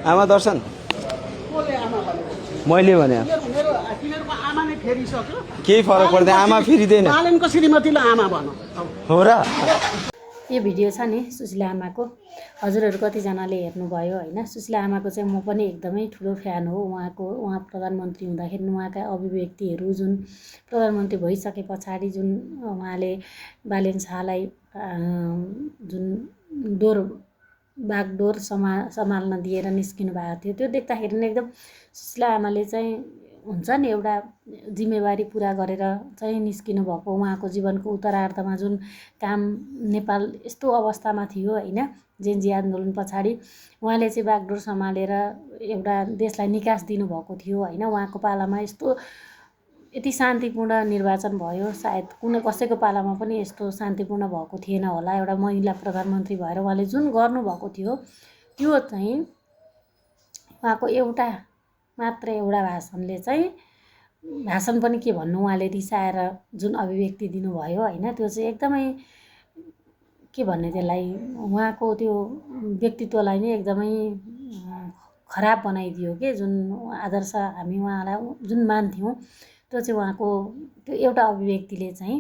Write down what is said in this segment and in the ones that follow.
आमा दर्शन मैले भने तिनीहरूको आमा नै फेरिसक्यो। केही फरक पर्दैन, आमा फेरिँदैन बालनको श्रीमतीलाई आमा भनौँ। हो र। यो भिडियो छ नि सुशीला आमाको, हजुरहरू कतिजनाले हेर्नुभयो होइन। सुशीला आमाको चाहिँ म पनि एकदमै ठुलो फ्यान हो। उहाँ प्रधानमन्त्री हुँदाखेरि उहाँका अभिव्यक्तिहरू, जुन प्रधानमन्त्री भइसके पछाडि जुन उहाँले बालेन शाहलाई जुन बागडोर सम्हाल्न दिएर निस्किनु भएको थियो, त्यो देख्दाखेरि नै एकदम सुशीला आमाले चाहिँ हुन्छ नि एउटा जिम्मेवारी पुरा गरेर चाहिँ निस्किनु भएको। उहाँको जीवनको उत्तरार्धमा जुन काम नेपाल यस्तो अवस्थामा थियो होइन, जेनजी आन्दोलन पछाडि उहाँले चाहिँ बागडोर सम्हालेर एउटा देशलाई निकास दिनुभएको थियो होइन। उहाँको पालामा यस्तो यति शान्तिपूर्ण निर्वाचन भयो, सायद कसैको पालामा पनि यस्तो शान्तिपूर्ण भएको थिएन होला। एउटा महिला प्रधानमन्त्री भएर उहाँले जुन गर्नुभएको थियो त्यो चाहिँ उहाँको मात्र एउटा भाषणले चाहिँ, भाषण पनि के भन्नु, उहाँले रिसाएर जुन अभिव्यक्ति दिनुभयो होइन, त्यो चाहिँ एकदमै के भन्ने त्यसलाई, उहाँको त्यो व्यक्तित्वलाई नै एकदमै खराब बनाइदियो के। जुन आदर्श हामी उहाँलाई जुन मान्थ्यौँ, त्यो चाहिँ उहाँको त्यो एउटा अभिव्यक्तिले चाहिँ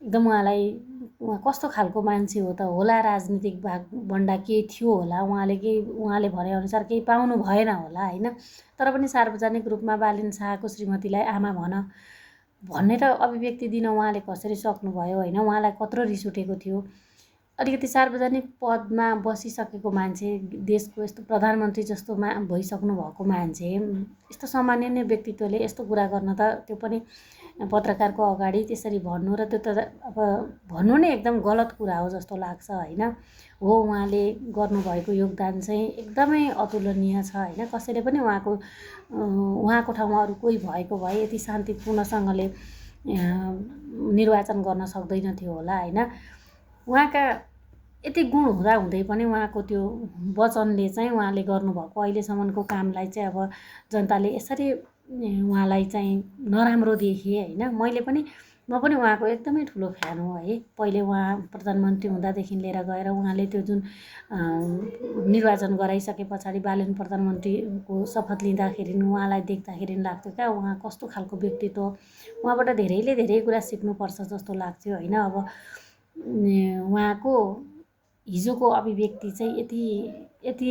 एकदम उहाँ कस्तो खालको मान्छे हो त होला। राजनीतिक भागभन्डा केही थियो होला, उहाँले भनेअनुसार केही पाउनु भएन होला होइन। तर पनि सार्वजनिक रूपमा बालेन शाहको श्रीमतीलाई आमा भनेर अभिव्यक्ति दिन उहाँले कसरी सक्नुभयो होइन। उहाँलाई कत्रो रिस उठेको थियो। अलिकति सार्वजनिक पदमा बसिसकेको मान्छे, देशको यस्तो प्रधानमन्त्री जस्तोमा भइसक्नु भएको मान्छे, यस्तो सामान्य व्यक्तित्वले यस्तो कुरा गर्न त, त्यो पनि पत्रकारको अगाडि त्यसरी भन्नु, र त्यो त अब भन्नु नै एकदम गलत कुरा हो जस्तो लाग्छ होइन। हो, उहाँले गर्नुभएको योगदान चाहिँ एकदमै अतुलनीय छ होइन। कसैले पनि उहाँको ठाउँमा अरू कोही भएको भए यति शान्तिपूर्णसँगले निर्वाचन गर्न सक्दैन थियो होला होइन। उहाँका यति गुण हुँदै पनि उहाँको त्यो वचनले चाहिँ उहाँले गर्नुभएको अहिलेसम्मको कामलाई चाहिँ अब जनताले यसरी उहाँलाई चाहिँ नराम्रो देखे होइन। म पनि उहाँको एकदमै ठुलो फ्यान हो है। पहिले उहाँ प्रधानमन्त्री हुँदादेखि लिएर गएर उहाँले त्यो जुन निर्वाचन गराइसके पछाडि बालेन प्रधानमन्त्रीको शपथ लिँदाखेरि उहाँलाई देख्दाखेरि लाग्थ्यो क्या, उहाँ कस्तो खालको व्यक्तित्व, उहाँबाट धेरै कुरा सिक्नुपर्छ जस्तो लाग्थ्यो होइन। अब उहाँको हिजोको अभिव्यक्ति चाहिँ यति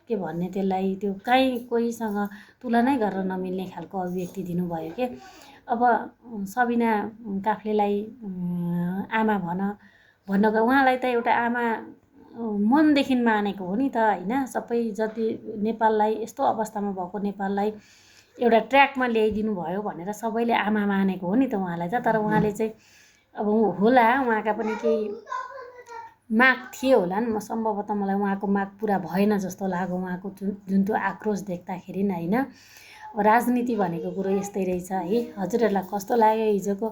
के भन्ने त्यसलाई, त्यो काहीँ कोहीसँग तुलनै गरेर नमिल्ने खालको अभिव्यक्ति दिनुभयो के। अब सबिना काफ्लेलाई आमा भन्नको उहाँलाई त एउटा आमा मनदेखि मानेको हो नि त होइन। सबै जति नेपाललाई यस्तो अवस्थामा भएको नेपाललाई एउटा ट्र्याकमा ल्याइदिनु भयो भनेर सबैले आमा मानेको हो नि त उहाँलाई त। तर उहाँले चाहिँ अब होला उहाँका पनि केही माग थिए होला नि, सम्भवतः मलाई उहाँको माग पुरा भएन जस्तो लाग्यो। उहाँको जुन त्यो आक्रोश देख्दाखेरि होइन। राजनीति भनेको कुरो यस्तै रहेछ है। हजुरहरूलाई कस्तो लाग्यो हिजोको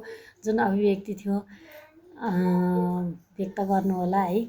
जुन अभिव्यक्ति थियो व्यक्त गर्नु होला है।